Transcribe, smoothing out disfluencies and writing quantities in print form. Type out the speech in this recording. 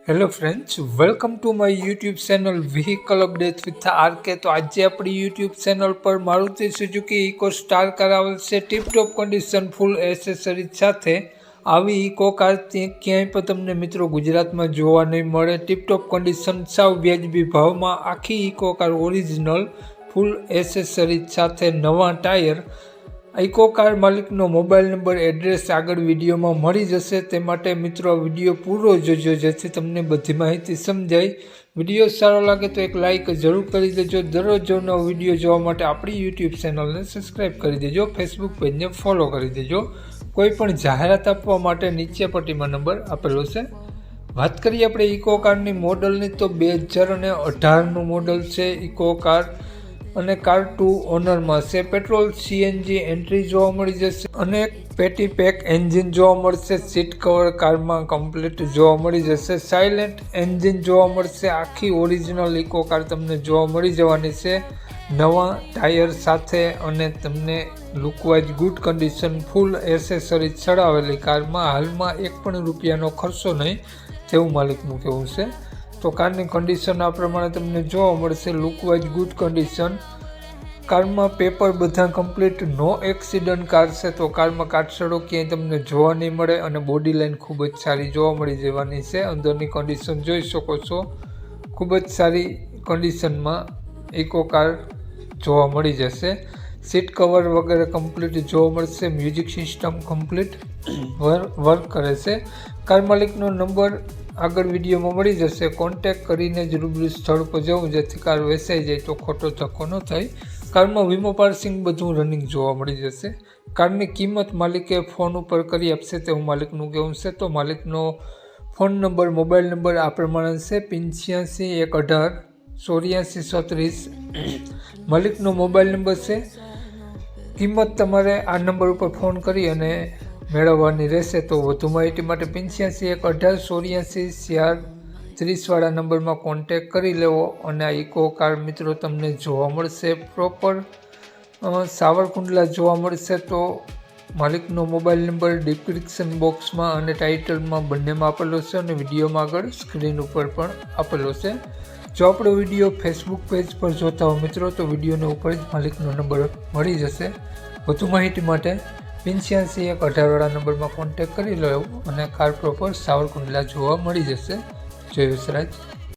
Hello friends, welcome to my YouTube channel vehicle update with RK. તો આજે આપણી YouTube channel પર Maruti Suzuki Eeco Star car આવેલ છે ટીપટોપ કન્ડિશન ફૂલ accessories સાથે। આવી ઇકો કાર ક્યાંય પણ તમને મિત્રો ગુજરાતમાં જોવા નહીં મળે। ટીપટોપ કન્ડિશન સાવ વ્યાજબી ભાવમાં આખી Eeco car original full accessories સાથે, નવા ટાયર। ઇકો કાર માલિકનો મોબાઈલ નંબર, એડ્રેસ આગળ વિડીયોમાં મળી જશે। તે માટે મિત્રો વિડીયો પૂરો જોજો જેથી તમને બધી માહિતી સમજાય। વિડીયો સારો લાગે તો એક લાઇક જરૂર કરી દેજો। દરરોજ નવો વિડીયો જોવા માટે આપણી યુટ્યુબ ચેનલને સબસ્ક્રાઈબ કરી દેજો, ફેસબુક પેજને ફોલો કરી દેજો। કોઈ પણ જાહેરાત આપવા માટે નીચે પટ્ટીમાં નંબર આપેલો છે। વાત કરીએ આપણે ઇકો કારની મોડલની તો 2018નું મોડલ છે ઇકો કાર અને કાર 2 ઓનરમાં છે। પેટ્રોલ સીએનજી એન્ટ્રી જોવા મળી જશે અને પેટી પેક એન્જિન જોવા મળશે। સીટ કવર કારમાં કમ્પ્લીટ જોવા મળી જશે। સાયલેન્ટ એન્જિન જોવા મળશે। આખી ઓરિજિનલ ઇકો કાર તમને જોવા મળી જવાની છે નવા ટાયર સાથે અને તમને લુકવાઇઝ ગુડ કન્ડિશન ફૂલ એસેસરીઝ ચડાવેલી કારમાં હાલમાં એક પણ રૂપિયાનો ખર્ચો નહીં તેવું માલિકનું કહેવું છે। તો કારની કન્ડિશન આ પ્રમાણે તમને જોવા મળશે। લુકવાઇઝ ગુડ કન્ડિશન કારમાં પેપર બધા કમ્પ્લીટ, નો એક્સિડન્ટ કાર છે। તો કારમાં કાટસડો ક્યાંય તમને જોવા નહીં મળે અને બોડી લાઇન ખૂબ જ સારી જોવા મળી જવાની છે। અંદરની કન્ડિશન જોઈ શકો છો, ખૂબ જ સારી કન્ડિશનમાં ઇકો કાર જોવા મળી જશે। સીટ કવર વગેરે કમ્પ્લીટ જોવા મળશે। મ્યુઝિક સિસ્ટમ કમ્પ્લીટ વર્ક કરે છે। કાર માલિકનો નંબર આગળ વિડીયોમાં મળી જશે। કોન્ટેક કરીને જ રૂબરૂ સ્થળ પર જવું જેથી કાર વેચાઈ જાય તો ખોટો ધક્કો ન થાય। કારમાં વીમો પાર્સિંગ બધું રનિંગ જોવા મળી જશે। કારની કિંમત માલિકે ફોન ઉપર કરી આપશે તેવું માલિકનું કહેવું છે। તો માલિકનો ફોન નંબર, મોબાઈલ નંબર આ પ્રમાણે છે 85 118 84 36 માલિકનો મોબાઈલ નંબર છે। કિંમત તમારે આ નંબર ઉપર ફોન કરી અને મેળવવાની રહેશે। તો વધુ માહિતી માટે 85 118 84 30 વાળા નંબરમાં કોન્ટેક કરી લેવો અને આ ઇકો કાર મિત્રો તમને જોવા મળશે પ્રોપર સાવરકુંડલા જોવા મળશે। તો માલિકનો મોબાઈલ નંબર ડિસ્ક્રિપ્શન બોક્સમાં અને ટાઇટલમાં બંનેમાં આપેલો છે અને વિડીયોમાં આગળ સ્ક્રીન ઉપર પણ આપેલો છે। જો આપણો વિડીયો ફેસબુક પેજ પર જોતા હો મિત્રો તો વિડીયોને ઉપર જ માલિકનો નંબર મળી જશે। વધુ માહિતી માટે 85 118 વાળા નંબરમાં કોન્ટેક કરી લો અને કાર પ્રોપર સાવરકુંડલા જોવા મળી જશે। જય વિસરાજ।